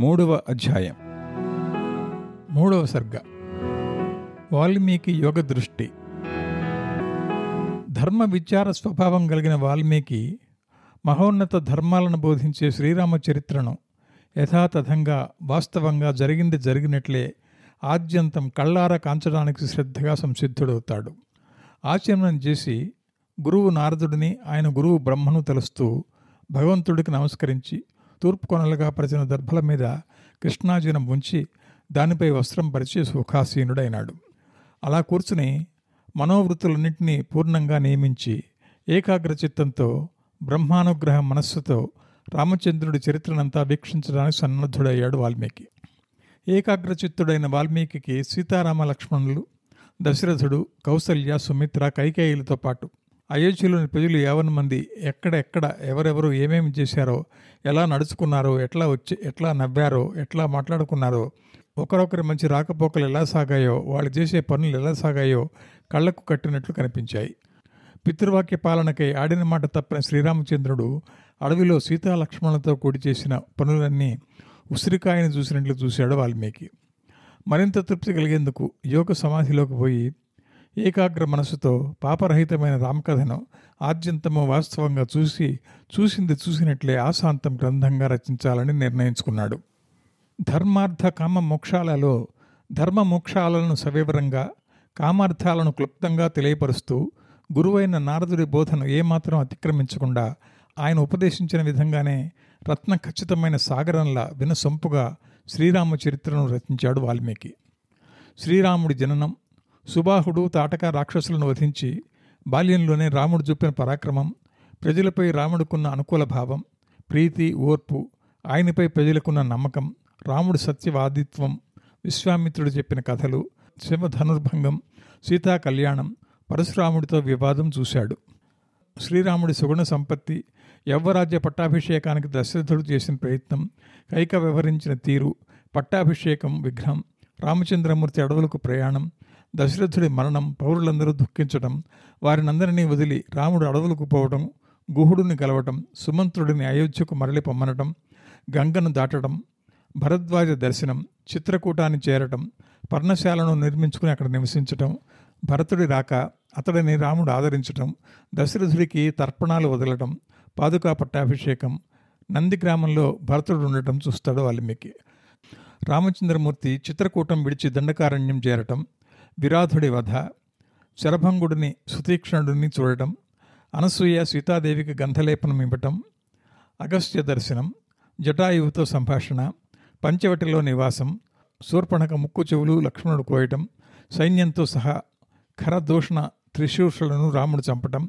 మూడవ అధ్యాయం, మూడవ సర్గ. వాల్మీకి యోగ దృష్టి. ధర్మ విచార స్వభావం కలిగిన వాల్మీకి మహోన్నత ధర్మాలను బోధించే శ్రీరామ చరిత్రను యథాతథంగా వాస్తవంగా జరిగినట్లే ఆద్యంతం కళ్ళారా కాంచడానికి శ్రద్ధగా సంసిద్ధుడవుతాడు. ఆచరణం చేసి గురువు నారదుడిని, ఆయన గురువు బ్రహ్మను తలుస్తూ భగవంతుడికి నమస్కరించి తూర్పు కొనలుగా పరిచిన దర్భల మీద కృష్ణాజనం ఉంచి దానిపై వస్త్రం పరిచి సుఖాసీనుడైనాడు. అలా కూర్చుని మనోవృత్తులన్నింటినీ పూర్ణంగా నియమించి ఏకాగ్రచిత్తంతో బ్రహ్మానుగ్రహ మనస్సుతో రామచంద్రుడి చరిత్రనంతా వీక్షించడానికి సన్నద్ధుడయ్యాడు వాల్మీకి. ఏకాగ్రచిత్తుడైన వాల్మీకి సీతారామ లక్ష్మణులు, దశరథుడు, కౌసల్య, సుమిత్ర, కైకేయులతో పాటు అయోధ్యలోని ప్రజలు 50 మంది ఎక్కడ ఎవరెవరు ఏమేమి చేశారో, ఎలా నడుచుకున్నారో, ఎట్లా నవ్వారో, ఎట్లా మాట్లాడుకున్నారో, ఒకరొకరి మంచి రాకపోకలు ఎలా సాగాయో, వాళ్ళు చేసే పనులు ఎలా సాగాయో కళ్లకు కట్టినట్లు కనిపించాయి. పితృవాక్య పాలనకై ఆడిన మాట తప్పిన శ్రీరామచంద్రుడు అడవిలో సీతాలక్ష్మణులతో కూడి చేసిన పనులన్నీ ఉసిరికాయను చూసినట్లు చూశాడు వాల్మీకి. మరింత తృప్తి కలిగేందుకు యోగ సమాధిలోకి పోయి ఏకాగ్ర మనసుతో పాపరహితమైన రామకథను ఆద్యంతము వాస్తవంగా చూసింది చూసినట్లే ఆశాంతం గ్రంథంగా రచించాలని నిర్ణయించుకున్నాడు. ధర్మార్థ కామ మోక్షాలలో ధర్మ మోక్షాలను సవివరంగా, కామార్థాలను క్లుప్తంగా తెలియపరుస్తూ గురువైన నారదుడి బోధను ఏమాత్రం అతిక్రమించకుండా ఆయన ఉపదేశించిన విధంగానే రత్న ఖచ్చితమైన సాగరంలా వినసొంపుగా శ్రీరామ చరిత్రను రచించాడు వాల్మీకి. శ్రీరాముడి జననం, సుబాహుడు తాటక రాక్షసులను వధించి బాల్యంలోనే రాముడు చూపిన పరాక్రమం, ప్రజలపై రాముడుకున్న అనుకూల భావం, ప్రీతి, ఓర్పు, ఆయనపై ప్రజలకున్న నమ్మకం, రాముడి సత్యవాదిత్వం, విశ్వామిత్రుడు చెప్పిన కథలు, శివధనుర్భంగం, సీతా కళ్యాణం, పరశురాముడితో వివాదం చూశాడు. శ్రీరాముడి సుగుణ సంపత్తి, యవ్వరాజ్య పట్టాభిషేకానికి దశరథుడు చేసిన ప్రయత్నం, కైక వ్యవహరించిన తీరు, పట్టాభిషేకం విఘ్నం, రామచంద్రమూర్తి అడవులకు ప్రయాణం, దశరథుడి మరణం, పౌరులందరూ దుఃఖించటం, వారినందరినీ వదిలి రాముడు అడవులకు పోవటం, గుహుడుని కలవటం, సుమంత్రుడిని అయోధ్యకు మరలి పొమ్మనటం, గంగను దాటడం, భరద్వాజ దర్శనం, చిత్రకూటాన్ని చేరటం, పర్ణశాలను నిర్మించుకుని అక్కడ నివసించటం, భరతుడి రాక, అతడిని రాముడు ఆదరించటం, దశరథుడికి తర్పణాలు వదలటం, పాదుకా పట్టాభిషేకం, నంది గ్రామంలో భరతుడు ఉండటం చూస్తాడు వాల్మీకి. రామచంద్రమూర్తి చిత్రకూటం విడిచి దండకారణ్యం చేరటం, విరాధుడి వధ, శరభంగుడిని సుతీక్ష్ణుడిని చూడటం, అనసూయ సీతాదేవికి గంధలేపనం ఇవ్వటం, అగస్త్య దర్శనం, జటాయువుతో సంభాషణ, పంచవటిలో నివాసం, శూర్పణఖ ముక్కు చెవులు లక్ష్మణుడు కోయటం, సైన్యంతో సహా ఖరదూషణ త్రిశూర్షులను రాముడు చంపటం,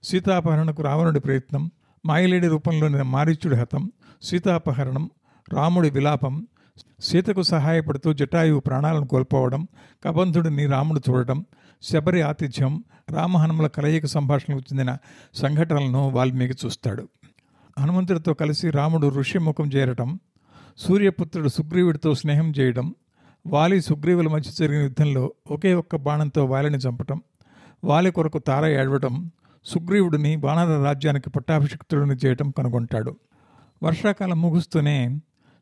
సీతాపహరణకు రావణుడి ప్రయత్నం, మాయలేడి రూపంలోని మారీచుడి హతం, సీతాపహరణం, రాముడి విలాపం, సీతకు సహాయపడుతూ జటాయువు ప్రాణాలను కోల్పోవడం, కబంధుడిని రాముడు చూడటం, శబరి ఆతిథ్యం, రామహనుమల కలయిక సంభాషణకు చెందిన సంఘటనలను వాల్మీకి చూస్తాడు. హనుమంతుడితో కలిసి రాముడు ఋష్యముఖం చేరటం, సూర్యపుత్రుడు సుగ్రీవుడితో స్నేహం చేయడం, వాలి సుగ్రీవుల మధ్య జరిగిన యుద్ధంలో ఒకే ఒక్క బాణంతో వాలిని చంపటం, వాలి కొరకు తార ఏడవటం, సుగ్రీవుడిని వానర రాజ్యానికి పట్టాభిషిక్తుడిని చేయటం కనుగొంటాడు. వర్షాకాలం ముగుస్తూనే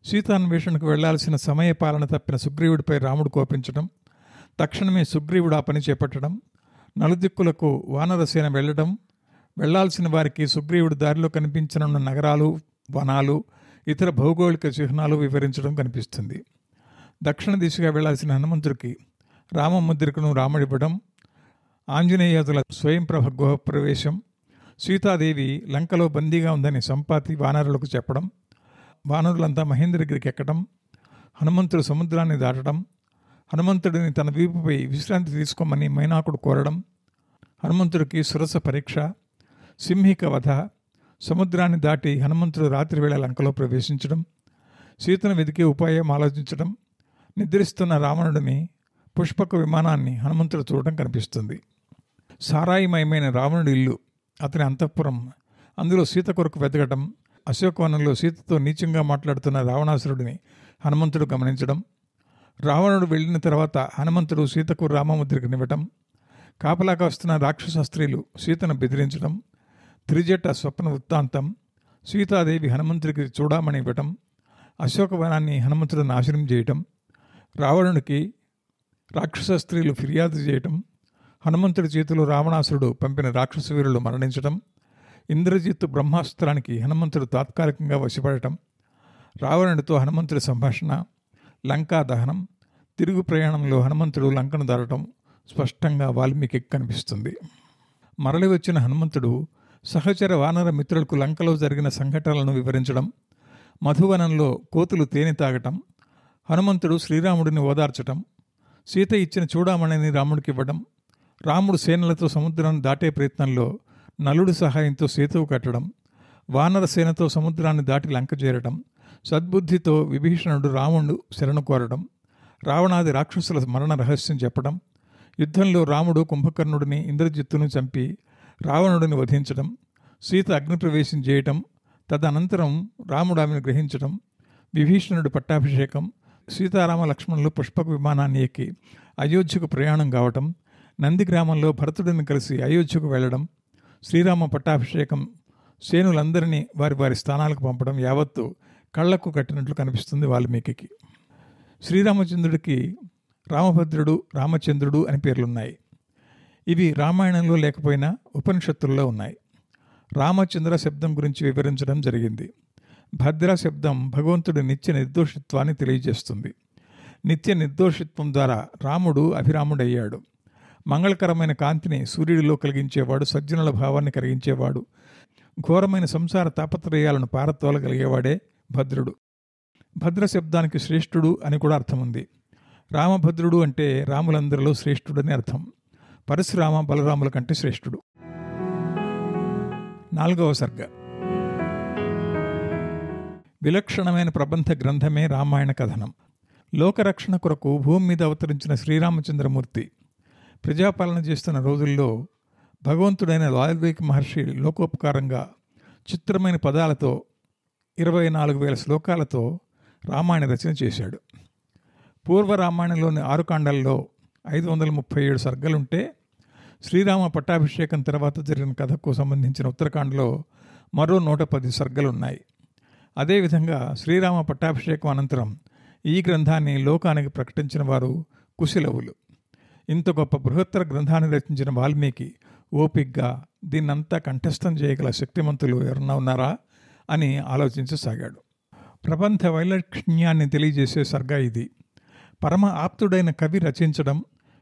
సీతాన్వేషణకు వెళ్లాల్సిన సమయపాలన తప్పిన సుగ్రీవుడిపై రాముడు కోపించడం, తక్షణమే సుగ్రీవుడు ఆ పని చేపట్టడం, నలుదిక్కులకు వానరసేన వెళ్లాల్సిన వారికి సుగ్రీవుడు దారిలో కనిపించనున్న నగరాలు, వనాలు, ఇతర భౌగోళిక చిహ్నాలు వివరించడం కనిపిస్తుంది. దక్షిణ దిశగా వెళ్లాల్సిన హనుమంతుడికి రామముద్రికను రాముడివ్వడం, ఆంజనేయాదుల స్వయంప్రభ గుహ ప్రవేశం, సీతాదేవి లంకలో బందీగా ఉందని సంపాతి వానరులకు చెప్పడం, వానరులంతా మహేంద్రగిరికి ఎక్కడం, హనుమంతుడు సముద్రాన్ని దాటడం, హనుమంతుడిని తన వీపుపై విశ్రాంతి తీసుకోమని మైనాకుడు కోరడం, హనుమంతుడికి సురస పరీక్ష, సింహిక వధ, సముద్రాన్ని దాటి హనుమంతుడు రాత్రివేళ లంకలో ప్రవేశించడం, సీతను వెతికే ఉపాయం ఆలోచించడం, నిద్రిస్తున్న రావణుడిని, పుష్పక విమానాన్ని హనుమంతుడు చూడటం కనిపిస్తుంది. సారాయిమయమైన రావణుడి ఇల్లు, అతని అంతఃపురం, అందులో సీత కొరకు వెతకడం, అశోకవనంలో సీతతో నీచంగా మాట్లాడుతున్న రావణాసురుడిని హనుమంతుడు గమనించడం, రావణుడు వెళ్ళిన తర్వాత హనుమంతుడు సీతకు రామముద్రికనివ్వటం, కాపలాగా వస్తున్న రాక్షస స్త్రీలు సీతను బెదిరించడం, త్రిజట స్వప్న వృత్తాంతం, సీతాదేవి హనుమంతుడికి చూడమని ఇవ్వటం, అశోకవనాన్ని హనుమంతుడు నాశనం చేయటం, రావణునికి రాక్షస స్త్రీలు ఫిర్యాదు చేయటం, హనుమంతుడి చేతిలో రావణాసురుడు పంపిన రాక్షస వీరులు మరణించటం, ఇంద్రజిత్తు బ్రహ్మాస్త్రానికి హనుమంతుడు తాత్కాలికంగా వశపడటం, రావణుడితో హనుమంతుడి సంభాషణ, లంకా దహనం, తిరుగు ప్రయాణంలో హనుమంతుడు లంకను దాటడం స్పష్టంగా వాల్మీకి కనిపిస్తుంది. మరలి వచ్చిన హనుమంతుడు సహచర వానర మిత్రులకు లంకలో జరిగిన సంఘటనలను వివరించడం, మధువనంలో కోతులు తేనె తాగటం, హనుమంతుడు శ్రీరాముడిని ఓదార్చటం, సీత ఇచ్చిన చూడామణిని రాముడికి ఇవ్వడం, రాముడు సేనలతో సముద్రాన్ని దాటే ప్రయత్నంలో నలుడి సహాయంతో సేతువు కట్టడం, వానర సేనతో సముద్రాన్ని దాటి లంక చేరడం, సద్బుద్ధితో విభీషణుడు రాముడు శరణు కోరడం, రావణాది రాక్షసుల మరణ రహస్యం చెప్పడం, యుద్ధంలో రాముడు కుంభకర్ణుడిని ఇంద్రజిత్తును చంపి రావణుడిని వధించడం, సీత అగ్నిప్రవేశం చేయటం, తదనంతరం రాముడు ఆమెను గ్రహించడం, విభీషణుడి పట్టాభిషేకం, సీతారామ లక్ష్మణులు పుష్పక విమానాన్ని ఎక్కి అయోధ్యకు ప్రయాణం కావటం, నంది గ్రామంలో భరతుడిని కలిసి అయోధ్యకు వెళ్ళడం, శ్రీరామ పట్టాభిషేకం, సేనులందరినీ వారి వారి స్థానాలకు పంపడం యావత్తు కళ్లకు కట్టినట్లు కనిపిస్తుంది వాల్మీకి. శ్రీరామచంద్రుడికి రామభద్రుడు, రామచంద్రుడు అని పేర్లున్నాయి. ఇవి రామాయణంలో లేకపోయినా ఉపనిషత్తుల్లో ఉన్నాయి. రామచంద్ర శబ్దం గురించి వివరించడం జరిగింది. భద్ర శబ్దం భగవంతుడి నిత్య నిర్దోషిత్వాన్ని తెలియజేస్తుంది. నిత్య నిర్దోషిత్వం ద్వారా రాముడు అభిరాముడయ్యాడు. మంగళకరమైన కాంతిని సూర్యుడిలో కలిగించేవాడు, సజ్జనుల భావాన్ని కలిగించేవాడు, ఘోరమైన సంసార తాపత్రయాలను పారతోలగలిగేవాడే భద్రుడు. భద్ర శబ్దానికి శ్రేష్ఠుడు అని కూడా అర్థం ఉంది. రామభద్రుడు అంటే రాములందరిలో శ్రేష్ఠుడని అర్థం. పరశురామ బలరాముల కంటే శ్రేష్ఠుడు. 4వ సర్గ. విలక్షణమైన ప్రబంధ గ్రంథమే రామాయణ కథనం. లోకరక్షణ కొరకు భూమి మీద అవతరించిన శ్రీరామచంద్రమూర్తి ప్రజాపాలన చేస్తున్న రోజుల్లో భగవంతుడైన వాల్మీకి మహర్షి లోకోపకారంగా చిత్రమైన పదాలతో 24,000 శ్లోకాలతో రామాయణ రచన చేశాడు. పూర్వ రామాయణంలోని 6 కాండాల్లో 537 సర్గలుంటే, శ్రీరామ పట్టాభిషేకం తర్వాత జరిగిన కథకు సంబంధించిన ఉత్తరకాండలో మరో 110 సర్గలున్నాయి. అదేవిధంగా శ్రీరామ పట్టాభిషేకం అనంతరం ఈ గ్రంథాన్ని లోకానికి ప్రకటించిన వారు కుశలవులు. ఇంత గొప్ప బృహత్తర గ్రంథాన్ని రచించిన వాల్మీకి ఓపిగ్గా దీన్నంతా కంఠస్థం చేయగల శక్తిమంతులు ఎవరన్నా ఉన్నారా అని ఆలోచించసాగాడు. ప్రబంధ వైలక్షణ్యాన్ని తెలియజేసే సర్గ ఇది. పరమ ఆప్తుడైన కవి రచించడం,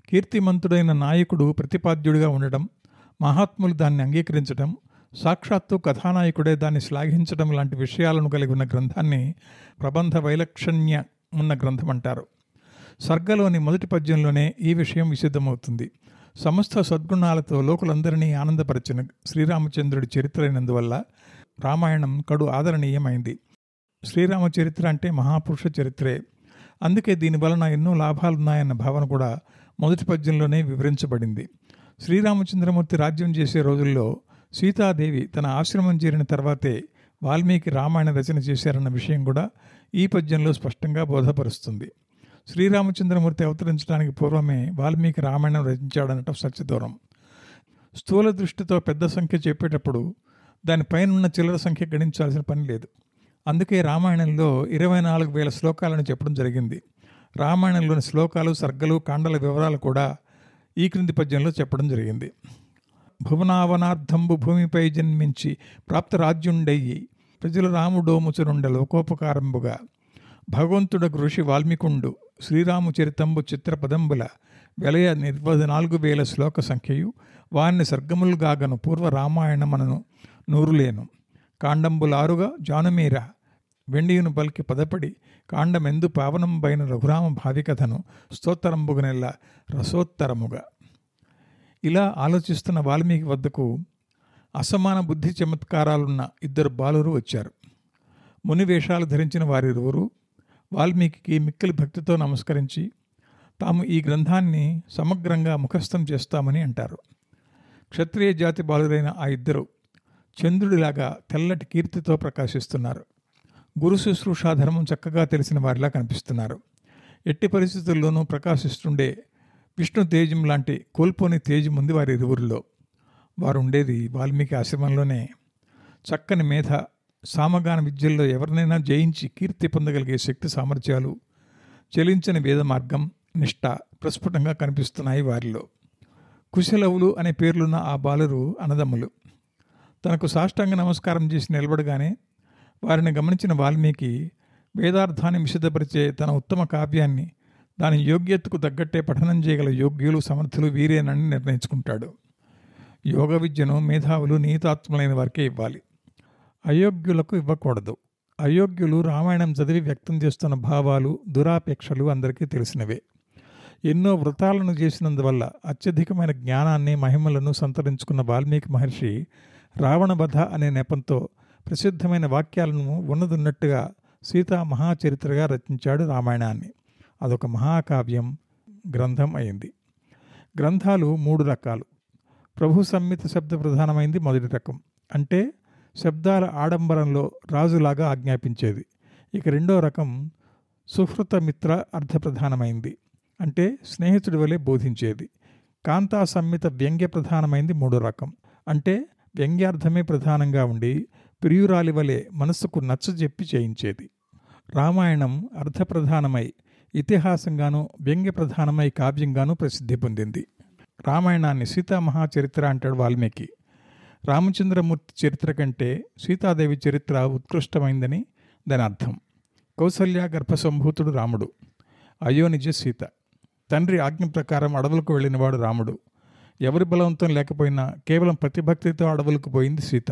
కీర్తిమంతుడైన నాయకుడు ప్రతిపాద్యుడిగా ఉండడం, మహాత్ములు దాన్ని అంగీకరించడం, సాక్షాత్తు కథానాయకుడే దాన్ని శ్లాఘించడం లాంటి విషయాలను కలిగి ఉన్న గ్రంథాన్ని ప్రబంధ వైలక్షణ్య ఉన్న గ్రంథం అంటారు. సర్గలోని మొదటి పద్యంలోనే ఈ విషయం విసిద్ధమవుతుంది. సమస్త సద్గుణాలతో లోకులందరినీ ఆనందపరిచిన శ్రీరామచంద్రుడి చరిత్ర అయినందువల్ల రామాయణం కడు ఆదరణీయమైంది. శ్రీరామ చరిత్ర అంటే మహాపురుష చరిత్రే. అందుకే దీని వలన ఎన్నో లాభాలున్నాయన్న భావన కూడా మొదటి పద్యంలోనే వివరించబడింది. శ్రీరామచంద్రమూర్తి రాజ్యం చేసే రోజుల్లో సీతాదేవి తన ఆశ్రమం చేరిన తర్వాతే వాల్మీకి రామాయణ రచన చేశారన్న విషయం కూడా ఈ పద్యంలో స్పష్టంగా బోధపరుస్తుంది. శ్రీరామచంద్రమూర్తి అవతరించడానికి పూర్వమే వాల్మీకి రామాయణం రచించాడనటం సత్యదూరం. స్థూల దృష్టితో పెద్ద సంఖ్య చెప్పేటప్పుడు దానిపైనున్న చిల్లర సంఖ్య గణించాల్సిన పని లేదు. అందుకే రామాయణంలో 24,000 శ్లోకాలను చెప్పడం జరిగింది. రామాయణంలోని శ్లోకాలు, సర్గలు, కాండల వివరాలు కూడా ఈ క్రింది పద్యంలో చెప్పడం జరిగింది. భువనావనార్థంబు భూమిపై జన్మించి ప్రాప్తరాజ్యుండయ్యి ప్రజల రాముడోముచునుండ లోకోపకారంబుగా భగవంతుడకు ఋషి వాల్మీకుండు శ్రీరామచరితంబు చిత్రపదంబుల వెలయ 24,000 శ్లోక సంఖ్యయు వారిని సర్గములుగాగను పూర్వ రామాయణమనను నూరులేను కాండంబులారుగా జానుమీర వెండియును పలికి పదపడి కాండమెందు పావనంబైన రఘురామ భావికథను స్తోత్తరంబుగనెల్ల రసోత్తరముగా. ఇలా ఆలోచిస్తున్న వాల్మీకి వద్దకు అసమాన బుద్ధి చమత్కారాలున్న 2 బాలురు వచ్చారు. ముని వేషాలు ధరించిన వారిరువురు వాల్మీకి మిక్కిలి భక్తితో నమస్కరించి తాము ఈ గ్రంథాన్ని సమగ్రంగా ముఖస్థం చేస్తామని అంటారు. క్షత్రియ జాతి బాలురైన ఆ 2 చంద్రుడిలాగా తెల్లటి కీర్తితో ప్రకాశిస్తున్నారు. గురు శుశ్రూషాధర్మం చక్కగా తెలిసిన వారిలా కనిపిస్తున్నారు. ఎట్టి పరిస్థితుల్లోనూ ప్రకాశిస్తుండే విష్ణు తేజం లాంటి కోల్పోని తేజం ఉంది వారి ఇరువురిలో. వారు ఉండేది వాల్మీకి ఆశ్రమంలోనే. చక్కని మేధ, సామగాన విద్యల్లో ఎవరినైనా జయించి కీర్తి పొందగలిగే శక్తి సామర్థ్యాలు, చెలించని వేద మార్గం, నిష్ఠ ప్రస్ఫుటంగా కనిపిస్తున్నాయి వారిలో. కుశలవులు అనే పేర్లున్న ఆ బాలురు అన్నదమ్ములు. తనకు సాష్టాంగ నమస్కారం చేసి నిలబడగానే వారిని గమనించిన వాల్మీకి వేదార్థాన్ని విశదపరిచే తన ఉత్తమ కావ్యాన్ని దాని యోగ్యతకు తగ్గట్టే పఠనం చేయగల యోగ్యులు, సమర్థులు వీరేనని నిర్ణయించుకుంటాడు. యోగ విద్యను మేధావులు, నీతాత్ములైన వారికే ఇవ్వాలి, అయోగ్యులకు ఇవ్వకూడదు. అయోగ్యులు రామాయణం చదివి వ్యక్తం చేస్తున్న భావాలు, దురాపేక్షలు అందరికీ తెలిసినవే. ఎన్నో వ్రతాలను చేసినందువల్ల అత్యధికమైన జ్ఞానాన్ని, మహిమలను సంతరించుకున్న వాల్మీకి మహర్షి రావణవధ అనే నెపంతో ప్రసిద్ధమైన వాక్యాలను ఉన్నదున్నట్టుగా సీతా మహాచరిత్రగా రచించాడు రామాయణాన్ని. అదొక మహాకావ్యం, గ్రంథం అయింది. గ్రంథాలు 3 రకాలు. ప్రభు సంహిత శబ్ద ప్రధానమైంది మొదటి రకం, అంటే శబ్దాల ఆడంబరంలో రాజులాగా ఆజ్ఞాపించేది. ఇక రెండో రకం సుహృత మిత్ర అర్థప్రధానమైంది, అంటే స్నేహితుడి వలె బోధించేది. కాంతా సంహిత వ్యంగ్య ప్రధానమైంది మూడో రకం, అంటే వ్యంగ్యార్థమే ప్రధానంగా ఉండి ప్రియురాలి వలె మనస్సుకు నచ్చజెప్పి చేయించేది. రామాయణం అర్థప్రధానమై ఇతిహాసంగాను, వ్యంగ్య ప్రధానమై కావ్యంగాను ప్రసిద్ధి పొందింది. రామాయణాన్ని సీతామహాచరిత్ర అంటాడు వాల్మీకి. రామచంద్రమూర్తి చరిత్ర కంటే సీతాదేవి చరిత్ర ఉత్కృష్టమైందని దాని అర్థం. కౌసల్య గర్భసంభూతుడు రాముడు, అయోనిజ సీత. తండ్రి ఆజ్ఞ ప్రకారం అడవులకు వెళ్ళినవాడు రాముడు. ఎవరి బలవంతం లేకపోయినా కేవలం ప్రతిభక్తితో అడవులకు పోయింది సీత.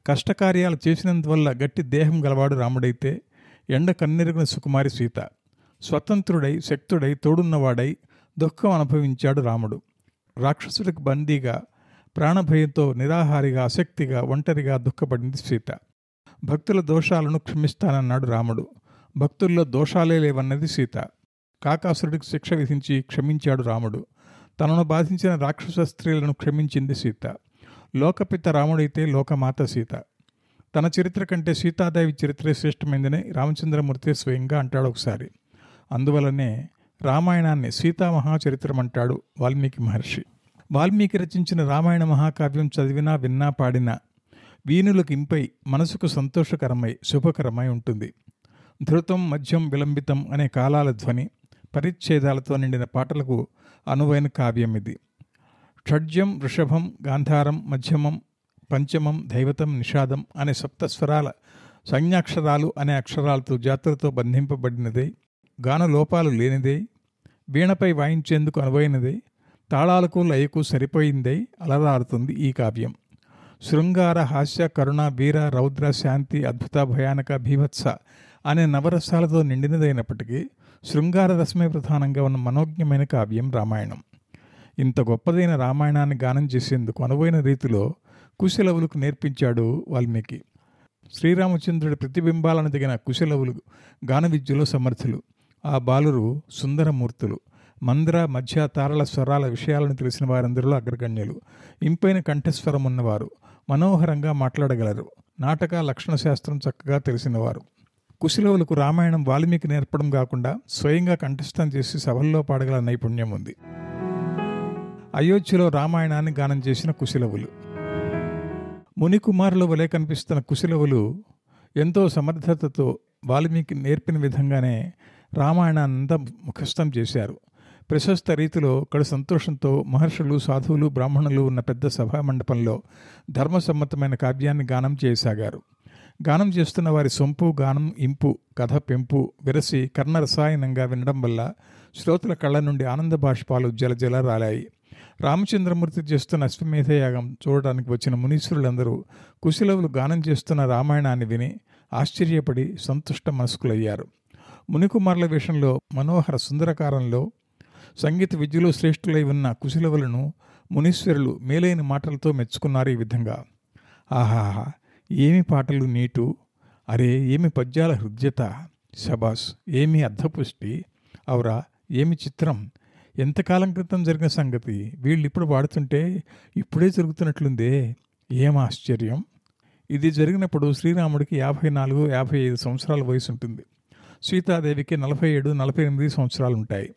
కష్టకార్యాలు చేసినందువల్ల గట్టి దేహం గలవాడు రాముడైతే ఎండ కన్నెరుగున సుకుమారి సీత. స్వతంత్రుడై, శక్తుడై, తోడున్నవాడై దుఃఖం అనుభవించాడు రాముడు. రాక్షసుడికి బందీగా, ప్రాణభయంతో నిరాహారిగా, ఆసక్తిగా, ఒంటరిగా దుఃఖపడింది సీత. భక్తుల దోషాలను క్షమిస్తానన్నాడు రాముడు. భక్తుల్లో దోషాలే లేవన్నది సీత. కాకాసురుడికి శిక్ష విధించి క్షమించాడు రాముడు. తనను బాధించిన రాక్షస స్త్రీలను క్షమించింది సీత. లోకపిత రాముడైతే లోకమాత సీత. తన చరిత్ర కంటే సీతాదేవి చరిత్రే శ్రేష్టమైందని రామచంద్రమూర్తి స్వయంగా అంటాడు ఒకసారి. అందువలనే రామాయణాన్ని సీతామహాచరిత్రమంటాడు వాల్మీకి మహర్షి. వాల్మీకి రచించిన రామాయణ మహాకావ్యం చదివినా, విన్నా, పాడినా వీణులకు ఇంపై, మనసుకు సంతోషకరమై, శుభకరమై ఉంటుంది. ధృతం, మధ్యం, విలంబితం అనే కాలాల ధ్వని, పరిచ్ఛేదాలతో నిండిన పాటలకు అనువైన కావ్యం ఇది. షడ్జం, వృషభం, గాంధారం, మధ్యమం, పంచమం, దైవతం, నిషాదం అనే సప్తస్వరాల సంజ్ఞాక్షరాలు అనే అక్షరాలతో జాతులతో బంధింపబడినదే, గాన లోపాలు లేనిదే, వీణపై వాయించేందుకు అనువైనదే, తాళాలకు లయకు సరిపోయిందై అలరారుతుంది ఈ కావ్యం. శృంగార, హాస్య, కరుణ, వీర, రౌద్ర, శాంతి, అద్భుత, భయానక, భీభత్స అనే నవరసాలతో నిండినదైనప్పటికీ శృంగార రసమే ప్రధానంగా ఉన్న మనోజ్ఞమైన కావ్యం రామాయణం. ఇంత గొప్పదైన రామాయణాన్ని గానం చేసేందుకు అనువైన రీతిలో కుశలవులకు నేర్పించాడు వాల్మీకి. శ్రీరామచంద్రుడి ప్రతిబింబాలను దిగిన కుశలవులు గాన విద్యలో సమర్థులు. ఆ బాలురు సుందరమూర్తులు. మంద్ర, మధ్య, తారల స్వరాల విషయాలను తెలిసిన వారందరిలో అగ్రగణ్యులు. ఇంపైన కంఠస్వరం ఉన్నవారు. మనోహరంగా మాట్లాడగలరు. నాటక, లక్షణ శాస్త్రం చక్కగా తెలిసినవారు. కుశలవులకు రామాయణం వాల్మీకి నేర్పడం కాకుండా స్వయంగా కంఠస్థం చేసి సభల్లో పాడగల నైపుణ్యం ఉంది. అయోధ్యలో రామాయణాన్ని గానం చేసిన కుశలవులు. మునికుమారుల వలె కనిపిస్తున్న కుశలవులు ఎంతో సమర్థతతో వాల్మీకి నేర్పిన విధంగానే రామాయణాన్నంతా ముఖస్థం చేశారు. ప్రశస్త రీతిలో కడు సంతోషంతో మహర్షులు, సాధువులు, బ్రాహ్మణులు ఉన్న పెద్ద సభా మండపంలో ధర్మసమ్మతమైన కావ్యాన్ని గానం చేయసాగారు. గానం చేస్తున్న వారి సొంపు, గానం ఇంపు, కథ పెంపు, విరసి కర్ణరసాయనంగా వినడం వల్ల శ్రోతల కళ్ళ నుండి ఆనంద బాష్పాలు జలజల రాలాయి. రామచంద్రమూర్తి చేస్తున్న అశ్వమేధయాగం చూడటానికి వచ్చిన మునీశ్వరులందరూ కుశలవులు గానం చేస్తున్న రామాయణాన్ని విని ఆశ్చర్యపడి సంతుష్ట మనస్కులయ్యారు. మునికుమారుల వేషంలో, మనోహర సుందరకారంలో, సంగీత విద్యలో శ్రేష్ఠులై ఉన్న కుశలవులను మునీశ్వరులు మేలైన మాటలతో మెచ్చుకున్నారు ఈ విధంగా. ఆహాహా, ఏమి పాటలు నీటు! అరే, ఏమి పద్యాల హృద్యత! శబాస్, ఏమి అర్థపుష్టి! ఔరా, ఏమి చిత్రం! ఎంతకాలం క్రితం జరిగిన సంగతి వీళ్ళు ఇప్పుడు పాడుతుంటే ఇప్పుడే జరుగుతున్నట్లుందే! ఏం ఆశ్చర్యం! ఇది జరిగినప్పుడు శ్రీరాముడికి 54-55 సంవత్సరాల వయసు ఉంటుంది. సీతాదేవికి 47-48 సంవత్సరాలు ఉంటాయి.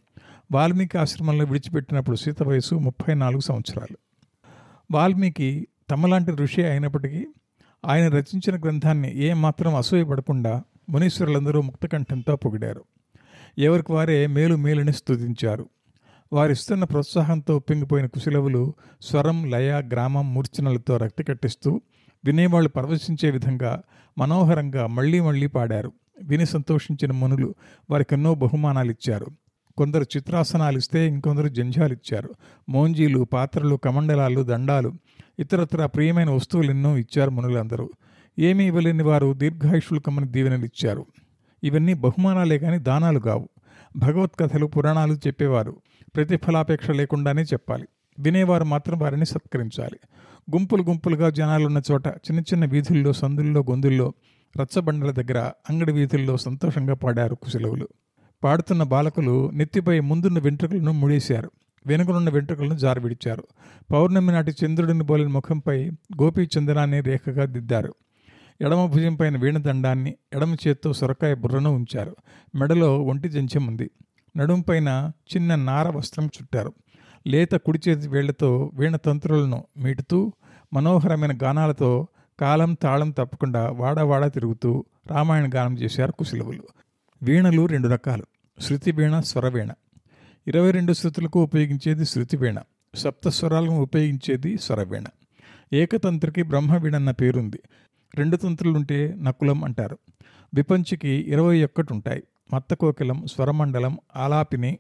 వాల్మీకి ఆశ్రమంలో విడిచిపెట్టినప్పుడు సీత వయసు 34 సంవత్సరాలు. వాల్మీకి తమలాంటి ఋషి అయినప్పటికీ ఆయన రచించిన గ్రంథాన్ని ఏమాత్రం అసూయపడకుండా మునీశ్వరులందరూ ముక్తకంఠంతో పొగిడారు. ఎవరికి వారే మేలు మేలుని స్తుతించారు. వారిస్తున్న ప్రోత్సాహంతో ఉప్పింగిపోయిన కుశలవులు స్వరం, లయ, గ్రామం, మూర్ఛనలతో రక్తి కట్టిస్తూ వినేవాళ్లు పరవశించే విధంగా మనోహరంగా మళ్లీ మళ్లీ పాడారు. విని సంతోషించిన మునులు వారికెన్నో బహుమానాలిచ్చారు. కొందరు చిత్రాసనాలు ఇస్తే ఇంకొందరు జంఝాలిచ్చారు. మోంజీలు, పాత్రలు, కమండలాలు, దండాలు, ఇతరత్ర ప్రియమైన వస్తువులెన్నో ఇచ్చారు మునులందరూ. ఏమీ ఇవ్వలేని వారు దీర్ఘాయుషులు కమ్మని దీవెనలిచ్చారు. ఇవన్నీ బహుమానాలే గాని దానాలు కావు. భగవత్కథలు, పురాణాలు చెప్పేవారు ప్రతిఫలాపేక్ష లేకుండానే చెప్పాలి. వినేవారు మాత్రం వారిని సత్కరించాలి. గుంపులు గుంపులుగా జనాలున్న చోట, చిన్న చిన్న వీధుల్లో, సందుల్లో, గొంతుల్లో, రచ్చబండల దగ్గర, అంగడి వీధుల్లో సంతోషంగా పాడారు కుశలవులు. పాడుతున్న బాలకులు నెత్తిపై ముందున్న వెంట్రుకలను ముడేశారు. వెనుకనున్న వెంట్రుకలను జారవిడిచారు. పౌర్ణమి నాటి చంద్రుడిని బోలిన ముఖంపై గోపీ చందనాన్ని రేఖగా దిద్దారు. ఎడమ భుజం పైన వీణదండాన్ని, ఎడమ చేత్తో సొరకాయ బుర్రను ఉంచారు. మెడలో ఒంటి జంచెం ఉంది. నడుం పైన చిన్న నార వస్త్రం చుట్టారు. లేత కుడి చేతి వేళ్లతో వీణ తంత్రులను మీటుతూ మనోహరమైన గానాలతో కాలం తాళం తప్పకుండా వాడవాడ తిరుగుతూ రామాయణ గానం చేశారు కుశలవులు. వీణలు 2 రకాలు: శృతి వీణ, స్వరవీణ. 22 శృతులకు ఉపయోగించేది శృతి వీణ, సప్తస్వరాలను ఉపయోగించేది స్వరవీణ. ఏకతంత్రికి బ్రహ్మవీణ అన్న పేరుంది. 2 తంత్రులుంటే నకులం అంటారు. విపంచికి 21 ఉంటాయి. మత్తకోకిలం, స్వరమండలం, ఆలాపిని,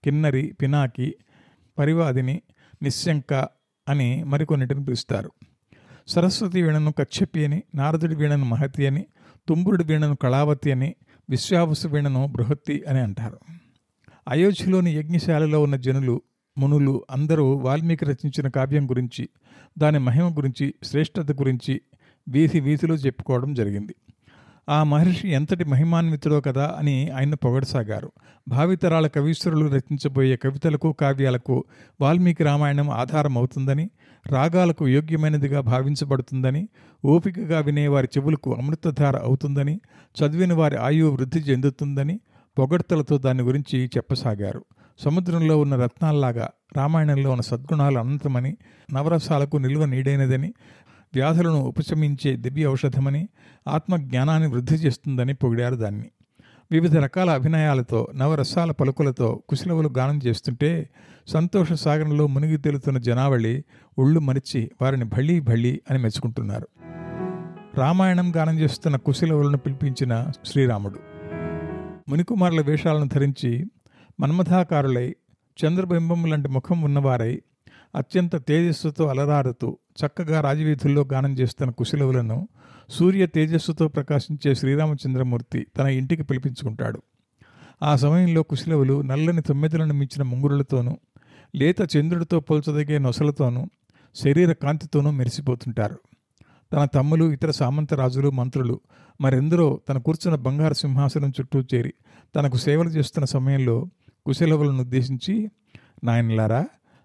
కిన్నరి, పినాకి, పరివాదిని, నిశ్శంక అని మరికొన్నిటిని పిలుస్తారు. సరస్వతి వీణను కశ్యపి అని, నారదుడి వీణను మహతి అని, తుంబురుడి వీణను కళావతి అని, విశ్వావసు వీణను బృహత్తి అని అంటారు. అయోధ్యలోని యజ్ఞశాలలో ఉన్న జనులు, మునులు అందరూ వాల్మీకి రచించిన కావ్యం గురించి, దాని మహిమ గురించి, శ్రేష్టత గురించి వీధి వీధిలో చెప్పుకోవడం జరిగింది. ఆ మహర్షి ఎంతటి మహిమాన్వితుడో కదా అని ఆయన పొగడసాగారు. భావితరాల కవీశ్వరులు రచించబోయే కవితలకు, కావ్యాలకు వాల్మీకి రామాయణం ఆధారం అవుతుందని, రాగాలకు యోగ్యమైనదిగా భావించబడుతుందని, ఓపికగా వినేవారి చెవులకు అమృతధార అవుతుందని, చదివిన వారి ఆయువు వృద్ధి చెందుతుందని పొగడ్తలతో దాని గురించి చెప్పసాగారు. సముద్రంలో ఉన్న రత్నాల్లాగా రామాయణంలో ఉన్న సద్గుణాలు అనంతమని, నవరసాలకు నిల్వ నీడైనదని, వ్యాధులను ఉపశమించే దివ్య ఔషధమని, ఆత్మజ్ఞానాన్ని వృద్ధి చేస్తుందని పొగిడారు దాన్ని. వివిధ రకాల అభినయాలతో, నవరసాల పలుకులతో కుశలవులు గానం చేస్తుంటే సంతోష సాగరంలో మునిగి తేలుతున్న జనావళి ఒళ్ళు మరిచి వారిని భళ్ళీ భళ్ళీ అని మెచ్చుకుంటున్నారు. రామాయణం గానం చేస్తున్న కుశలవులను పిలిపించిన శ్రీరాముడు మునికుమారుల వేషాలను ధరించి మన్మథాకారులై, చంద్రబింబం లాంటి ముఖం ఉన్నవారై, అత్యంత తేజస్సుతో అలరారుతూ చక్కగా రాజవీధుల్లో గానం చేస్తున్న కుశలవులను సూర్య తేజస్సుతో ప్రకాశించే శ్రీరామచంద్రమూర్తి తన ఇంటికి పిలిపించుకుంటాడు. ఆ సమయంలో కుశలవులు నల్లని 9 మించిన ముంగురులతోనూ, లేత చంద్రుడితో పోల్చదగే నొసలతోనూ, శరీర కాంతితోనూ మెరిసిపోతుంటారు. తన తమ్ములు, ఇతర సామంత రాజులు, మంత్రులు మరెందరో తన కూర్చున్న బంగారు సింహాసనం చుట్టూ చేరి తనకు సేవలు చేస్తున్న సమయంలో కుశలవులను ఉద్దేశించి, నాయనలారా,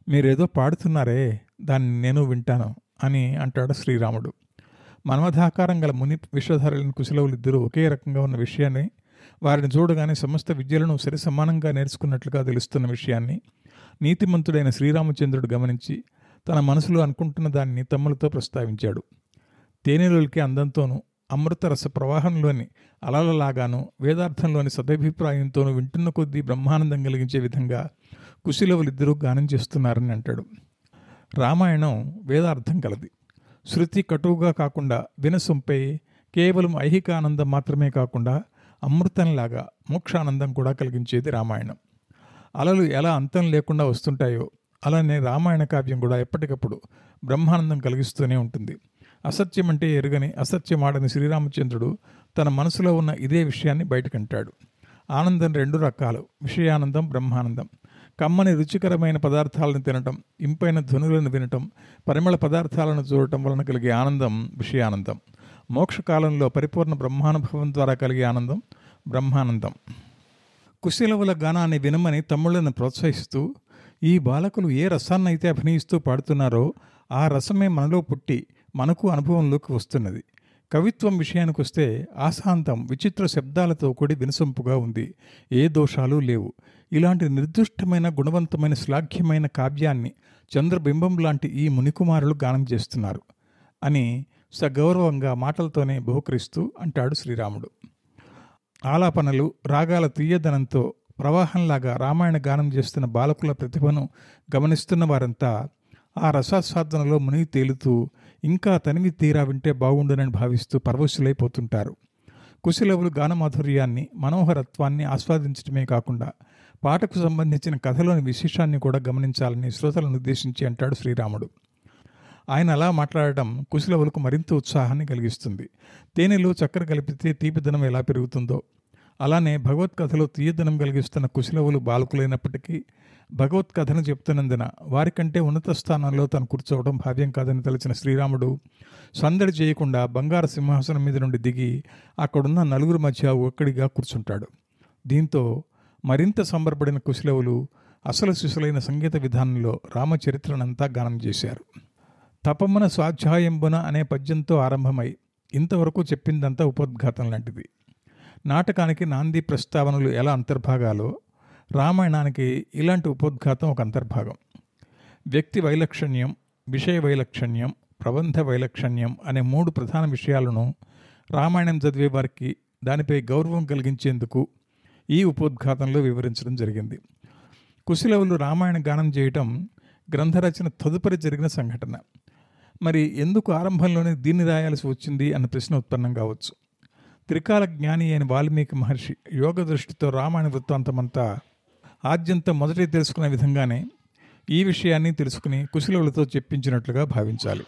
మీరేదో పాడుతున్నారే, దాన్ని నేను వింటాను అని అంటాడు శ్రీరాముడు. మన్మథాకారం గల ముని విశ్వధారులైన కుశలవులిద్దరూ ఒకే రకంగా ఉన్న విషయాన్ని, వారిని చూడగానే సమస్త విద్యలను సరి సమానంగా నేర్చుకున్నట్లుగా తెలుస్తున్న విషయాన్ని నీతిమంతుడైన శ్రీరామచంద్రుడు గమనించి తన మనసులో అనుకుంటున్న దాన్ని తమ్ములతో ప్రస్తావించాడు. తేనెలొలికే అందంతోనూ, అమృతరస ప్రవాహంలోని అలలలాగాను, వేదార్థంలోని సదభిప్రాయంతోనూ వింటున్న కొద్దీ బ్రహ్మానందం కలిగించే విధంగా కుశలవులిద్దరూ గానం చేస్తున్నారని అంటాడు. రామాయణం వేదార్థం కలది. శృతి కటువుగా కాకుండా వినసొంపై కేవలం ఐహిక ఆనందం మాత్రమే కాకుండా అమృతంలాగా మోక్షానందం కూడా కలిగించేది రామాయణం. అలలు ఎలా అంతం లేకుండా వస్తుంటాయో అలానే రామాయణ కావ్యం కూడా ఎప్పటికప్పుడు బ్రహ్మానందం కలిగిస్తూనే ఉంటుంది. అసత్యం అంటే ఎరుగని, అసత్యమాడని శ్రీరామచంద్రుడు తన మనసులో ఉన్న ఇదే విషయాన్ని బయటకంటాడు. ఆనందం 2 రకాలు: విషయానందం, బ్రహ్మానందం. కమ్మని రుచికరమైన పదార్థాలను తినటం, ఇంపైన ధ్వనులను వినటం, పరిమళ పదార్థాలను చూడటం వలన కలిగే ఆనందం విషయానందం. మోక్షకాలంలో పరిపూర్ణ బ్రహ్మానుభవం ద్వారా కలిగే ఆనందం బ్రహ్మానందం. కుశలవుల గానాన్ని వినమని తమ్ముళ్లను ప్రోత్సహిస్తూ, ఈ బాలకులు ఏ రసాన్నైతే అభినయిస్తూ పాడుతున్నారో ఆ రసమే మనలో పుట్టి మనకు అనుభవంలోకి వస్తున్నది. కవిత్వం విషయానికి వస్తే ఆశాంతం విచిత్ర శబ్దాలతో కూడి వినసొంపుగా ఉంది. ఏ దోషాలు లేవు. ఇలాంటి నిర్దుష్టమైన, గుణవంతమైన, శ్లాఘ్యమైన కావ్యాన్ని చంద్రబింబం లాంటి ఈ మునికుమారులు గానం చేస్తున్నారు అని సగౌరవంగా మాటలతోనే బహుకరిస్తూ అంటాడు శ్రీరాముడు. ఆలాపనలు, రాగాల తీయదనంతో ప్రవాహంలాగా రామాయణ గానం చేస్తున్న బాలకుల ప్రతిభను గమనిస్తున్న వారంతా ఆ రసాస్వాదనలో మునిగి తేలుతూ ఇంకా తనివి తీరా వింటే బాగుండునని భావిస్తూ పరవశులైపోతుంటారు. కుశలవులు గానమాధుర్యాన్ని, మనోహరత్వాన్ని ఆస్వాదించడమే కాకుండా పాటకు సంబంధించిన కథలోని విశేషాన్ని కూడా గమనించాలని శ్రోతలను ఉద్దేశించి అంటాడు శ్రీరాముడు. ఆయన అలా మాట్లాడటం కుశలవులకు మరింత ఉత్సాహాన్ని కలిగిస్తుంది. తేనెలో చక్కెర కలిపితే తీపిదనం ఎలా పెరుగుతుందో అలానే భగవత్కథలో తీయదనం కలిగిస్తున్న కుశలవులు బాలకులైనప్పటికీ భగవత్కథను చెప్తున్నందున వారికంటే ఉన్నత స్థానంలో తను కూర్చోవడం భావ్యం కాదని తలచిన శ్రీరాముడు సందడి చేయకుండా బంగారు సింహాసనం మీద నుండి దిగి అక్కడున్న నలుగురు మధ్య ఒక్కడిగా కూర్చుంటాడు. దీంతో మరింత సంబరపడిన కుశలవులు అసలు శిశులైన సంగీత విధానంలో రామచరిత్రనంతా గానం చేశారు. తపమ్మన స్వాధ్యాయంబున అనే పద్యంతో ఆరంభమై ఇంతవరకు చెప్పిందంతా ఉపోద్ఘాతం లాంటిది. నాటకానికి నాంది ప్రస్తావనలు ఎలా అంతర్భాగాలో రామాయణానికి ఇలాంటి ఉపోద్ఘాతం ఒక అంతర్భాగం. వ్యక్తి వైలక్షణ్యం, విషయ వైలక్షణ్యం, ప్రబంధ వైలక్షణ్యం అనే 3 ప్రధాన విషయాలను రామాయణం చదివే వారికి దానిపై గౌరవం కలిగించేందుకు ఈ ఉపోద్ఘాతంలో వివరించడం జరిగింది. కుశలవులు రామాయణ గానం చేయటం గ్రంథరచన తదుపరి జరిగిన సంఘటన. మరి ఎందుకు ఆరంభంలోనే దీన్ని రాయాల్సి వచ్చింది అన్న ప్రశ్న ఉత్పన్నం కావచ్చు. త్రికాల జ్ఞాని అయిన వాల్మీకి మహర్షి యోగ దృష్టితో రామాయణ వృత్తాంతమంతా ఆద్యంతం మొదటి తెలుసుకునే విధంగానే ఈ విషయాన్ని తెలుసుకుని కుశలవులతో చెప్పించినట్లుగా భావించాలి.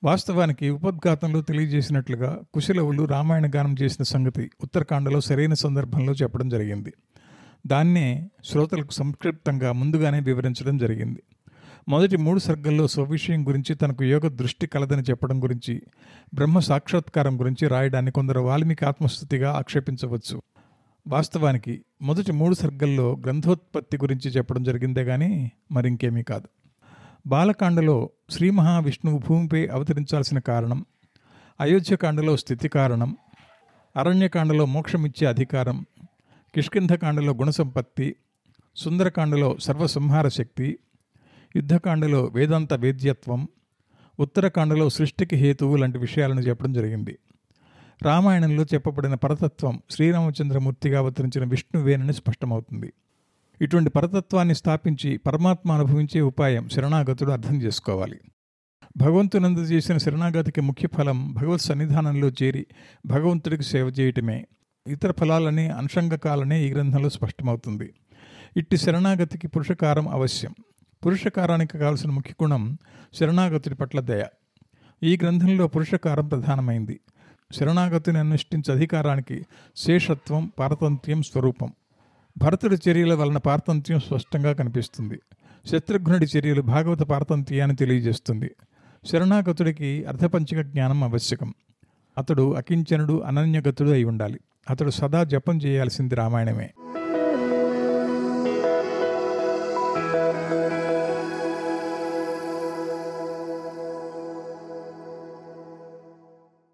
వాస్తవానికి ఉపోద్ఘాతంలో తెలియజేసినట్లుగా కుశలవులు రామాయణ గానం చేసిన సంగతి ఉత్తరకాండలో సరైన సందర్భంలో చెప్పడం జరిగింది. దాన్నే శ్రోతలకు సంక్షిప్తంగా ముందుగానే వివరించడం జరిగింది. మొదటి 3 సర్గల్లో స్వవిషయం గురించి, తనకు యోగ దృష్టి కలదని చెప్పడం గురించి, బ్రహ్మ సాక్షాత్కారం గురించి రాయడాన్ని కొందరు వాల్మీకి ఆత్మస్థుతిగా ఆక్షేపించవచ్చు. వాస్తవానికి మొదటి 3 సర్గల్లో గ్రంథోత్పత్తి గురించి చెప్పడం జరిగిందే కానీ మరింకేమీ కాదు. బాలకాండలో శ్రీ మహావిష్ణువు భూమిపై అవతరించాల్సిన కారణం, అయోధ్యకాండలో స్థితి కారణం, అరణ్యకాండలో మోక్షమిచ్చే అధికారం, కిష్కింధకాండలో గుణసంపత్తి, సుందరకాండలో సర్వసంహార శక్తి, యుద్ధకాండలో వేదాంత వేద్యత్వం, ఉత్తరకాండలో సృష్టికి హేతువు లాంటి విషయాలను చెప్పడం జరిగింది. రామాయణంలో చెప్పబడిన పరతత్వం శ్రీరామచంద్రమూర్తిగా అవతరించిన విష్ణువేనని స్పష్టమవుతుంది. ఇటువంటి పరతత్వాన్ని స్థాపించి పరమాత్మ అనుభవించే ఉపాయం శరణాగతుడు అర్థం చేసుకోవాలి. భగవంతునందు చేసిన శరణాగతికి ముఖ్య ఫలం భగవత్ సన్నిధానంలో చేరి భగవంతుడికి సేవ చేయటమే. ఇతర ఫలాలనే అనుషంగకాలనే ఈ గ్రంథంలో స్పష్టమవుతుంది. ఇట్టి శరణాగతికి పురుషకారం అవశ్యం. పురుషకారానికి కావలసిన ముఖ్య గుణం శరణాగతుడి పట్ల దయ. ఈ గ్రంథంలో పురుషకారం ప్రధానమైంది. శరణాగతిని అనుష్ఠించే అధికారానికి శేషత్వం, పారతంత్ర్యం స్వరూపం. భరతుడి చర్యల వలన పారతంత్ర్యం స్పష్టంగా కనిపిస్తుంది. శత్రుఘ్నుడి చర్యలు భాగవత పారతంత్ర్యాన్ని తెలియజేస్తుంది. శరణాగతుడికి అర్ధపంచక జ్ఞానం ఆవశ్యకం. అతడు అకించనుడు, అనన్యగతుడు అయి ఉండాలి. అతడు సదా జపం చేయాల్సింది రామాయణమే.